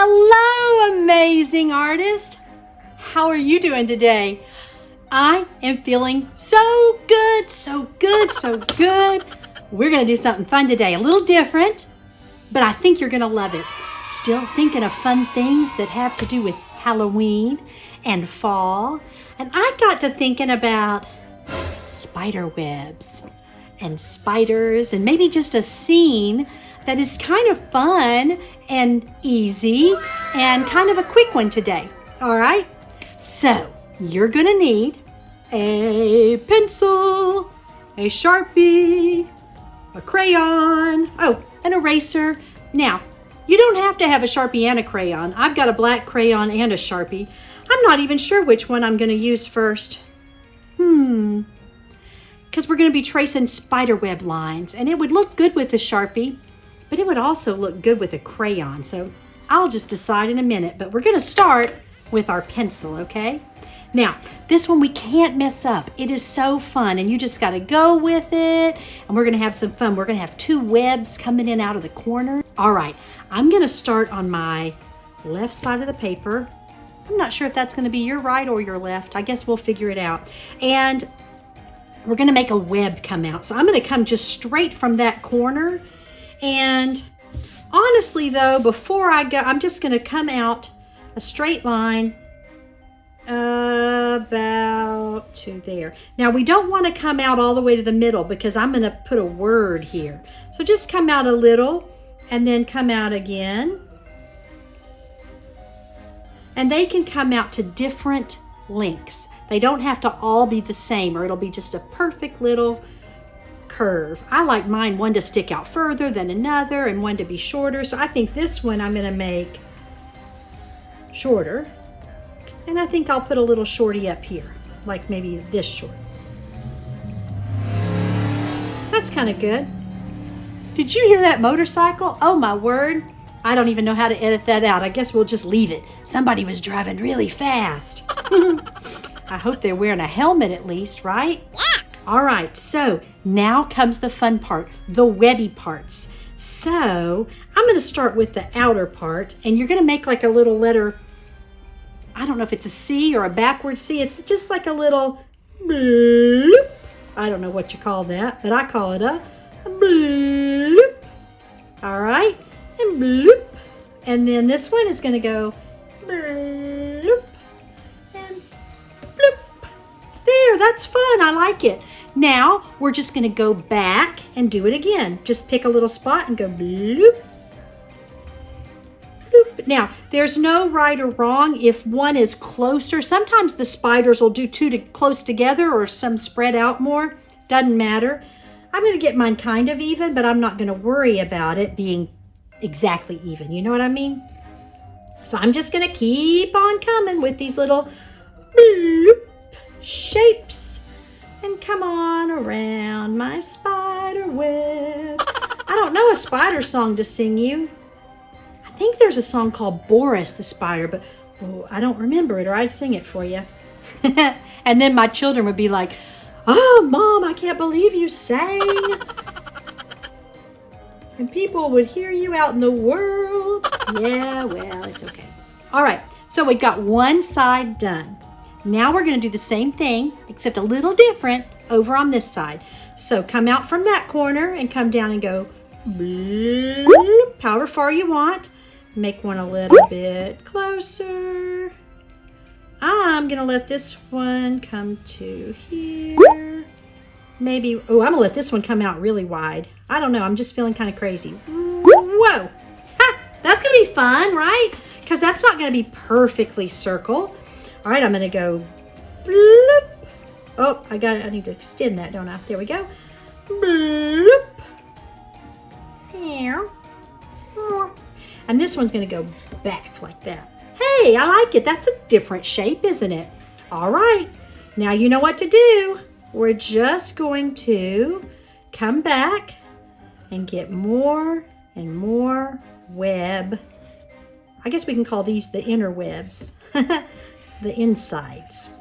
Hello, amazing artist. How are you doing today? I am feeling so good, so good, so good. We're going to do something fun today, a little different, but I think you're going to love it. Still thinking of fun things that have to do with Halloween and fall. And I got to thinking about spider webs and spiders and maybe just a scene that is kind of fun and easy and kind of a quick one today. All right? So you're going to need a pencil, a Sharpie, a crayon, an eraser. Now, you don't have to have a Sharpie and a crayon. I've got a black crayon and a Sharpie. I'm not even sure which one I'm going to use first. Because we're going to be tracing spider web lines, and it would look good with a Sharpie, but it would also look good with a crayon. So I'll just decide in a minute, but we're going to start with our pencil, okay? Now, this one we can't mess up. It is so fun, and you just got to go with it, and we're going to have some fun. We're going to have two webs coming in out of the corner. All right, I'm going to start on my left side of the paper. I'm not sure if that's going to be your right or your left. I guess we'll figure it out. And we're going to make a web come out. So I'm going to come just straight from that corner. And honestly, though, before I go, I'm just going to come out a straight line about to there. Now, we don't want to come out all the way to the middle because I'm going to put a word here. So just come out a little and then come out again. And they can come out to different lengths. They don't have to all be the same, or it'll be just a perfect little curve. I like mine one to stick out further than another and one to be shorter. So I think this one I'm going to make shorter. And I think I'll put a little shorty up here, like maybe this short. That's kind of good. Did you hear that motorcycle? Oh my word. I don't even know how to edit that out. I guess we'll just leave it. Somebody was driving really fast. I hope they're wearing a helmet at least, right? Yeah. All right, so now comes the fun part, the webby parts. So I'm going to start with the outer part, and you're going to make like a little letter. I don't know if it's a C or a backward C. It's just like a little bloop. I don't know what you call that, but I call it a bloop. All right, and bloop. And then this one is going to go bloop and bloop. There, that's fun. I like it. Now, we're just going to go back and do it again. Just pick a little spot and go bloop. Now, there's no right or wrong if one is closer. Sometimes the spiders will do two close together or some spread out more. Doesn't matter. I'm going to get mine kind of even, but I'm not going to worry about it being exactly even. You know what I mean? So I'm just going to keep on coming with these little bloop shapes and come on around my spider web. I don't know a spider song to sing you. I think there's a song called Boris the Spider, but I don't remember it, or I'd sing it for you. And then my children would be like, "Oh, Mom, I can't believe you sang." And people would hear you out in the world. Yeah, well, it's okay. All right, so we got one side done. Now we're going to do the same thing, except a little different over on this side. So come out from that corner and come down and go bloop, however far you want. Make one a little bit closer. I'm going to let this one come to here. Maybe, I'm going to let this one come out really wide. I don't know. I'm just feeling kind of crazy. Whoa. Ha! That's going to be fun, right? Because that's not going to be perfectly circle. All right, I'm going to go bloop. Oh, I need to extend that, don't I? There we go. Bloop. Here. And this one's going to go back like that. Hey, I like it. That's a different shape, isn't it? All right. Now you know what to do. We're just going to come back and get more and more web. I guess we can call these the inner webs, the insides.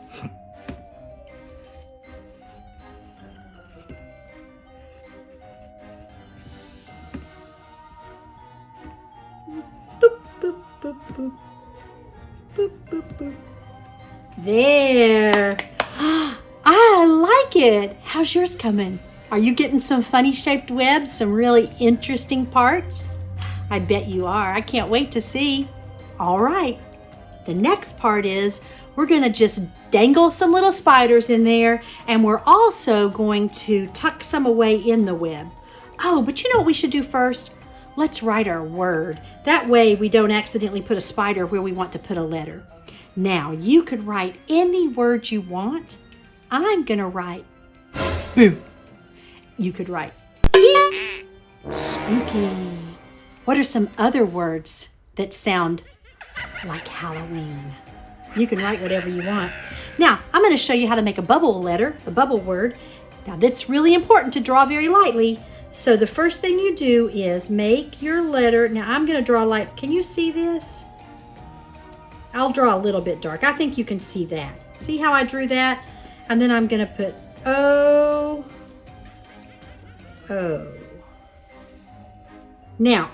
Boop, boop, boop, boop. There. I like it. How's yours coming? Are you getting some funny shaped webs, some really interesting parts? I bet you are. I can't wait to see. All right. The next part is we're going to just dangle some little spiders in there, and we're also going to tuck some away in the web. Oh, but you know what we should do first? Let's write our word. That way we don't accidentally put a spider where we want to put a letter. Now, you could write any word you want. I'm going to write boo. You could write eek. Spooky. What are some other words that sound like Halloween? You can write whatever you want. Now, I'm going to show you how to make a bubble letter, a bubble word. Now, that's really important to draw very lightly. So the first thing you do is make your letter. Now, I'm going to draw light. Can you see this? I'll draw a little bit dark. I think you can see that. See how I drew that? And then I'm going to put O, O. Now,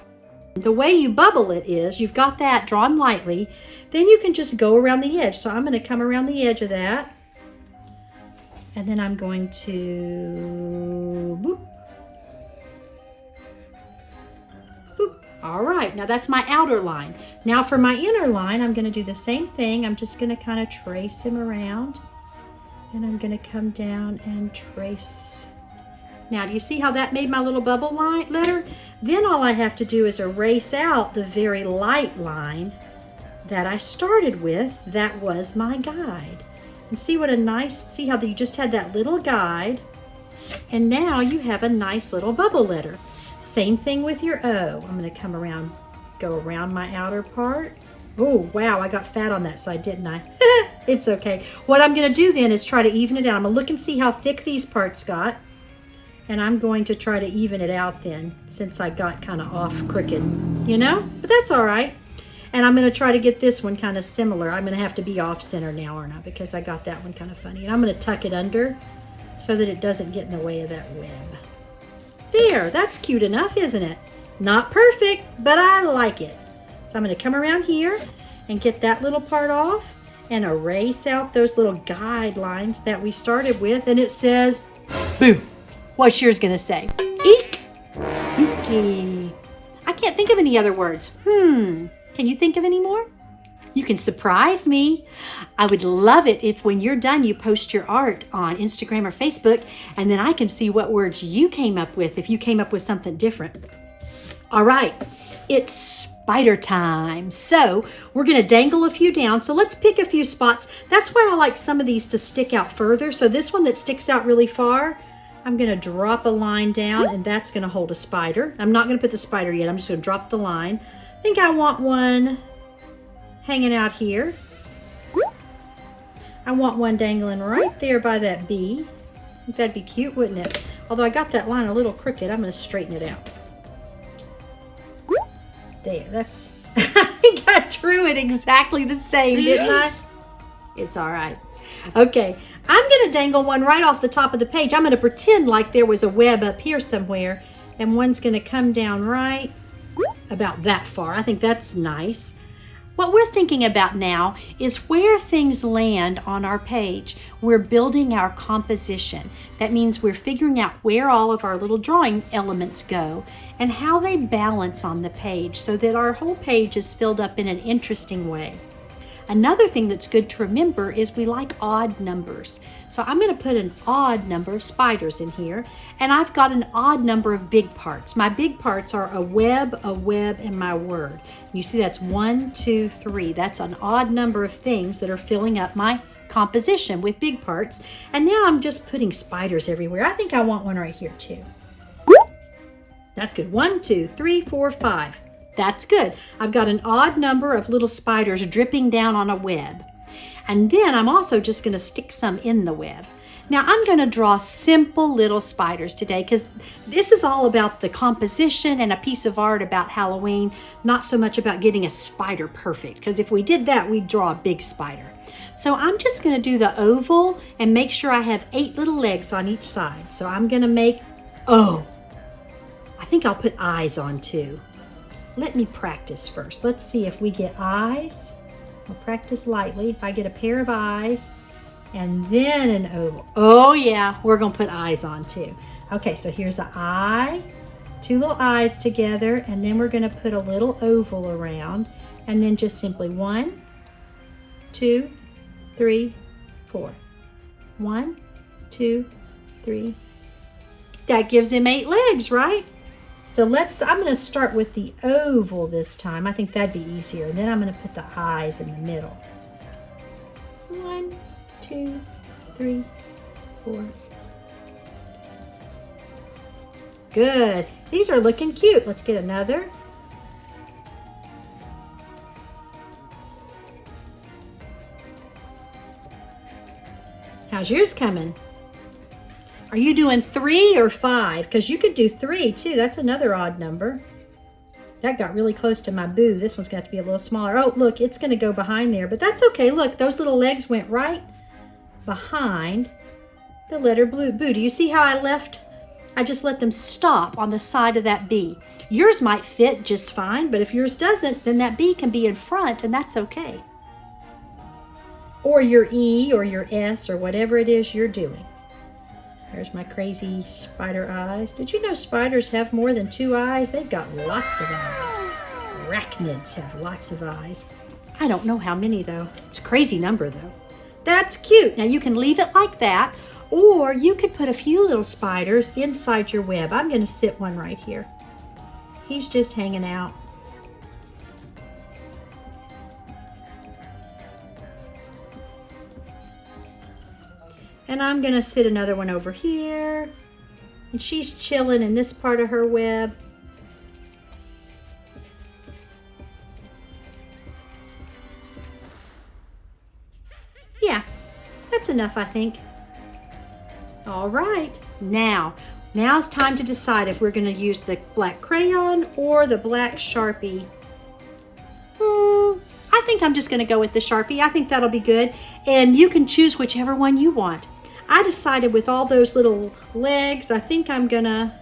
the way you bubble it is, you've got that drawn lightly, then you can just go around the edge. So I'm going to come around the edge of that, and then I'm going to boop, boop. All right, now that's my outer line. Now for my inner line, I'm going to do the same thing. I'm just going to kind of trace him around, and I'm going to come down and trace. Now, do you see how that made my little bubble line letter? Then all I have to do is erase out the very light line that I started with. That was my guide. And see what a nice, see how you just had that little guide, and now you have a nice little bubble letter. Same thing with your O. I'm going to come around, go around my outer part. Oh, wow, I got fat on that side, didn't I? It's okay. What I'm going to do then is try to even it out. I'm going to look and see how thick these parts got. And I'm going to try to even it out then, since I got kind of off crooked, you know? But that's all right. And I'm going to try to get this one kind of similar. I'm going to have to be off center now, aren't I? Because I got that one kind of funny. And I'm going to tuck it under so that it doesn't get in the way of that web. There, that's cute enough, isn't it? Not perfect, but I like it. So I'm going to come around here and get that little part off and erase out those little guidelines that we started with. And it says, boo. What's yours going to say? Eek. Spooky. I can't think of any other words. Can you think of any more? You can surprise me. I would love it if when you're done, you post your art on Instagram or Facebook, and then I can see what words you came up with if you came up with something different. All right, it's spider time. So we're going to dangle a few down. So let's pick a few spots. That's why I like some of these to stick out further. So this one that sticks out really far, I'm going to drop a line down, and that's going to hold a spider. I'm not going to put the spider yet. I'm just going to drop the line. I think I want one hanging out here. I want one dangling right there by that bee. I think that'd be cute, wouldn't it? Although I got that line a little crooked, I'm going to straighten it out. There, that's... I think I drew it exactly the same, didn't I? It's all right. Okay, I'm going to dangle one right off the top of the page. I'm going to pretend like there was a web up here somewhere, and one's going to come down right about that far. I think that's nice. What we're thinking about now is where things land on our page. We're building our composition. That means we're figuring out where all of our little drawing elements go and how they balance on the page so that our whole page is filled up in an interesting way. Another thing that's good to remember is we like odd numbers. So I'm going to put an odd number of spiders in here, and I've got an odd number of big parts. My big parts are a web, and my word. You see that's 1, 2, 3. That's an odd number of things that are filling up my composition with big parts. And now I'm just putting spiders everywhere. I think I want one right here too. That's good. 1, 2, 3, 4, 5. That's good. I've got an odd number of little spiders dripping down on a web. And then I'm also just going to stick some in the web. Now I'm going to draw simple little spiders today because this is all about the composition and a piece of art about Halloween, not so much about getting a spider perfect, because if we did that, we'd draw a big spider. So I'm just going to do the oval and make sure I have 8 little legs on each side. So I'm going to make, I think I'll put eyes on too. Let me practice first. Let's see if we get eyes. We'll practice lightly. If I get a pair of eyes and then an oval. Oh yeah, we're gonna put eyes on too. Okay, so here's an eye, two little eyes together, and then we're gonna put a little oval around, and then just simply 1, 2, 3, 4. 1, 2, 3. That gives him 8 legs, right? So I'm going to start with the oval this time. I think that'd be easier. And then I'm going to put the eyes in the middle. 1, 2, 3, 4. Good. These are looking cute. Let's get another. How's yours coming? Are you doing 3 or 5? Because you could do 3 too. That's another odd number. That got really close to my boo. This one's going to have to be a little smaller. Oh, look, it's going to go behind there. But that's okay. Look, those little legs went right behind the letter boo. Do you see how I just let them stop on the side of that B. Yours might fit just fine, but if yours doesn't, then that B can be in front, and that's okay. Or your E or your S or whatever it is you're doing. There's my crazy spider eyes. Did you know spiders have more than 2 eyes? They've got lots of eyes. Arachnids have lots of eyes. I don't know how many though. It's a crazy number though. That's cute. Now you can leave it like that, or you could put a few little spiders inside your web. I'm going to sit one right here. He's just hanging out. And I'm going to sit another one over here. And she's chilling in this part of her web. Yeah, that's enough, I think. All right, now it's time to decide if we're going to use the black crayon or the black Sharpie. I think I'm just going to go with the Sharpie. I think that'll be good. And you can choose whichever one you want. I decided with all those little legs, I think I'm gonna,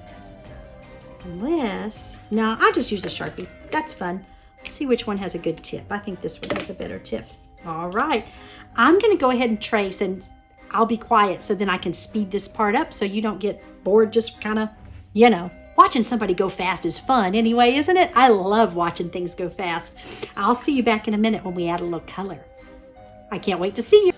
no, I'll just use a Sharpie. That's fun. Let's see which one has a good tip. I think this one has a better tip. All right, I'm gonna go ahead and trace, and I'll be quiet so then I can speed this part up so you don't get bored just kind of, watching somebody go fast is fun anyway, isn't it? I love watching things go fast. I'll see you back in a minute when we add a little color. I can't wait to see you.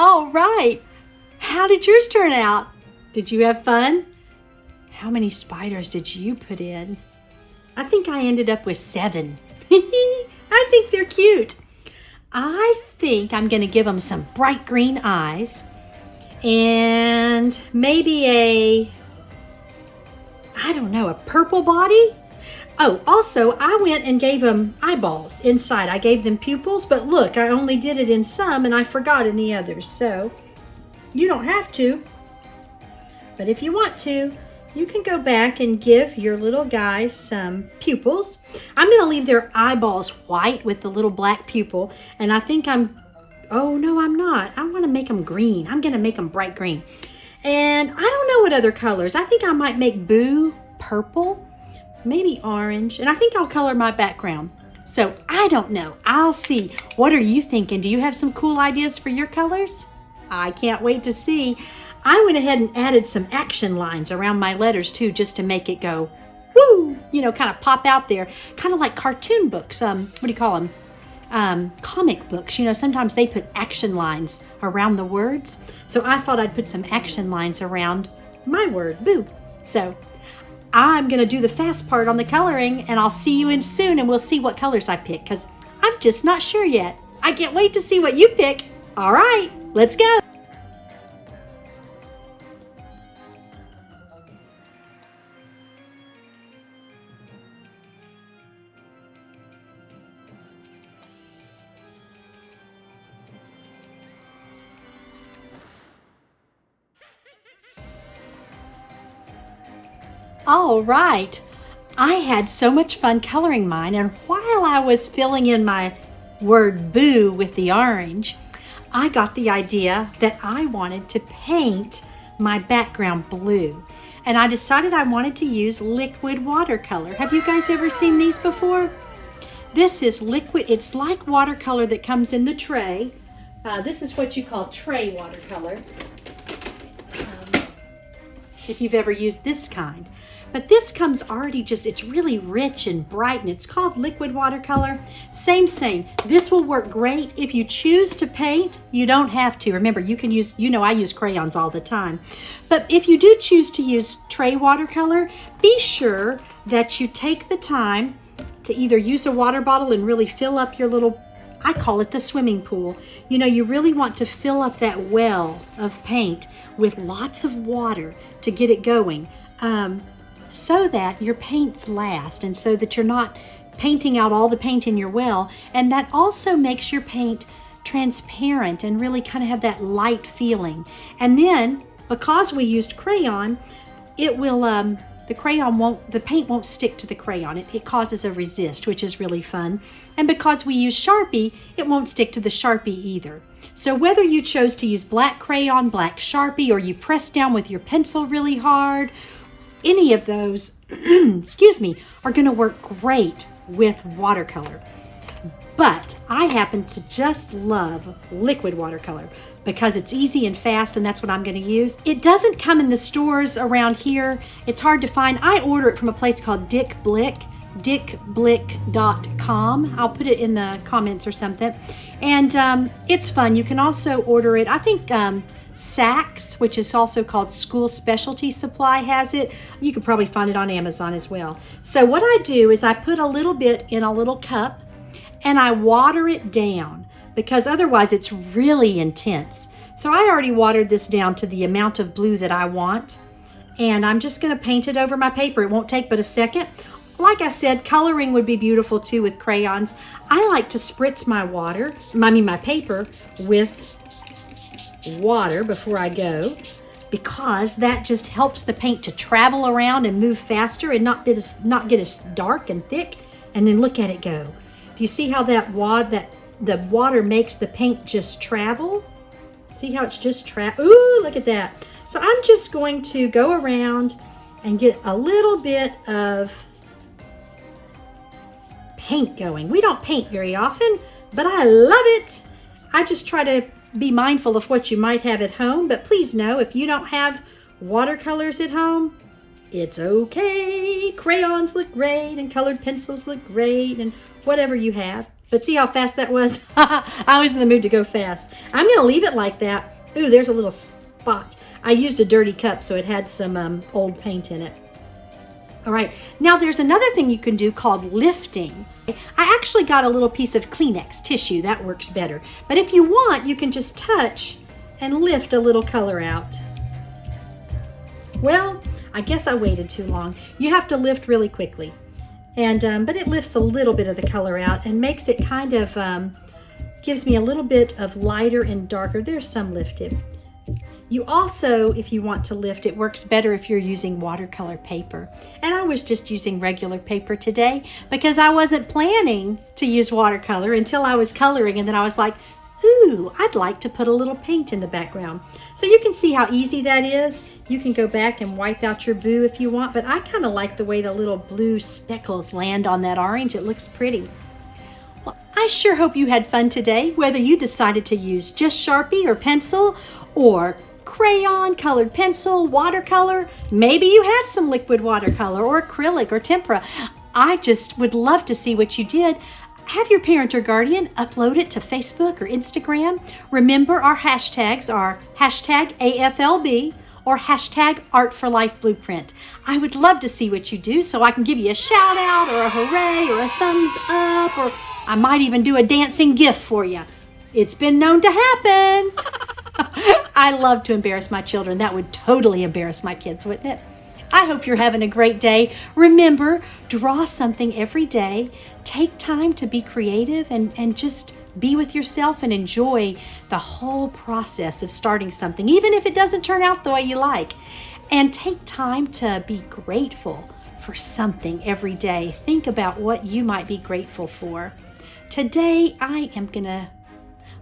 All right, how did yours turn out? Did you have fun? How many spiders did you put in? I think I ended up with 7. I think they're cute. I think I'm gonna give them some bright green eyes and maybe a purple body. Oh, also, I went and gave them eyeballs inside. I gave them pupils, but look, I only did it in some and I forgot in the others. So you don't have to, but if you want to, you can go back and give your little guys some pupils. I'm going to leave their eyeballs white with the little black pupil, and I think oh no, I'm not. I want to make them green. I'm going to make them bright green. And I don't know what other colors. I think I might make Boo purple. Maybe orange, and I think I'll color my background. So I don't know. I'll see. What are you thinking? Do you have some cool ideas for your colors? I can't wait to see. I went ahead and added some action lines around my letters too, just to make it go, woo, kind of pop out there. Kind of like cartoon books. What do you call them? Comic books. Sometimes they put action lines around the words. So I thought I'd put some action lines around my word, boo. So I'm going to do the fast part on the coloring, and I'll see you in soon, and we'll see what colors I pick, because I'm just not sure yet. I can't wait to see what you pick. All right, let's go. All right. I had so much fun coloring mine, and while I was filling in my word boo with the orange, I got the idea that I wanted to paint my background blue. And I decided I wanted to use liquid watercolor. Have you guys ever seen these before? This is liquid. It's like watercolor that comes in the tray. This is what you call tray watercolor, if you've ever used this kind. But this comes already it's really rich and bright, and it's called liquid watercolor. Same. This will work great if you choose to paint. You don't have to. Remember, you can use, I use crayons all the time. But if you do choose to use tray watercolor, be sure that you take the time to either use a water bottle and really fill up your little, I call it the swimming pool. You really want to fill up that well of paint with lots of water to get it going. So that your paints last, and so that you're not painting out all the paint in your well, and that also makes your paint transparent and really kind of have that light feeling. And then, because we used crayon, it will the paint won't stick to the crayon. It causes a resist, which is really fun. And because we use Sharpie, it won't stick to the Sharpie either. So whether you chose to use black crayon, black Sharpie, or you press down with your pencil really hard, any of those, excuse me, are going to work great with watercolor. But I happen to just love liquid watercolor because it's easy and fast, and that's what I'm going to use. It doesn't come in the stores around here. It's hard to find. I order it from a place called Dick Blick, dickblick.com. I'll put it in the comments or something. And it's fun. You can also order it, I think, Saks, which is also called School Specialty Supply, has it. You can probably find it on Amazon as well. So what I do is I put a little bit in a little cup and I water it down, because otherwise it's really intense. So I already watered this down to the amount of blue that I want, and I'm just going to paint it over my paper. It won't take but a second. Like I said, coloring would be beautiful too with crayons. I like to spritz my paper with water before I go, because that just helps the paint to travel around and move faster and not get as dark and thick. And then look at it go. Do you see how the water makes the paint just travel? See how it's just ooh, look at that. So I'm just going to go around and get a little bit of paint going. We don't paint very often, but I love it. I just try to be mindful of what you might have at home, but please know, if you don't have watercolors at home, it's okay. Crayons look great, and colored pencils look great, and whatever you have. But see how fast that was? I was in the mood to go fast. I'm going to leave it like that. Ooh, there's a little spot. I used a dirty cup, so it had some old paint in it. All right, now there's another thing you can do called lifting. I actually got a little piece of Kleenex tissue. That works better. But if you want, you can just touch and lift a little color out. Well, I guess I waited too long. You have to lift really quickly. And but it lifts a little bit of the color out and makes it kind of, gives me a little bit of lighter and darker. There's some lifted. You also, if you want to lift, it works better if you're using watercolor paper. And I was just using regular paper today because I wasn't planning to use watercolor until I was coloring, and then I was like, ooh, I'd like to put a little paint in the background. So you can see how easy that is. You can go back and wipe out your boo if you want, but I kind of like the way the little blue speckles land on that orange. It looks pretty. Well, I sure hope you had fun today, whether you decided to use just Sharpie or pencil, or crayon, colored pencil, watercolor. Maybe you had some liquid watercolor or acrylic or tempera. I just would love to see what you did. Have your parent or guardian upload it to Facebook or Instagram. Remember, our hashtags are hashtag AFLB or hashtag ArtForLifeBlueprint. I would love to see what you do, so I can give you a shout out or a hooray or a thumbs up, or I might even do a dancing GIF for you. It's been known to happen. I love to embarrass my children. That would totally embarrass my kids, wouldn't it? I hope you're having a great day. Remember, draw something every day. Take time to be creative and just be with yourself and enjoy the whole process of starting something, even if it doesn't turn out the way you like. And take time to be grateful for something every day. Think about what you might be grateful for. Today,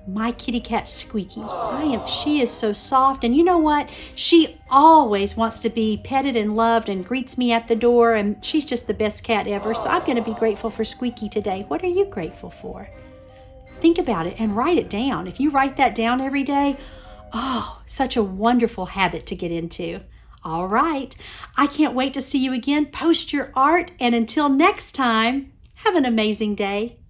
my kitty cat Squeaky. She is so soft, and you know what? She always wants to be petted and loved and greets me at the door, and she's just the best cat ever. So I'm going to be grateful for Squeaky today. What are you grateful for? Think about it and write it down. If you write that down every day, oh, such a wonderful habit to get into. All right. I can't wait to see you again. Post your art, and until next time, have an amazing day.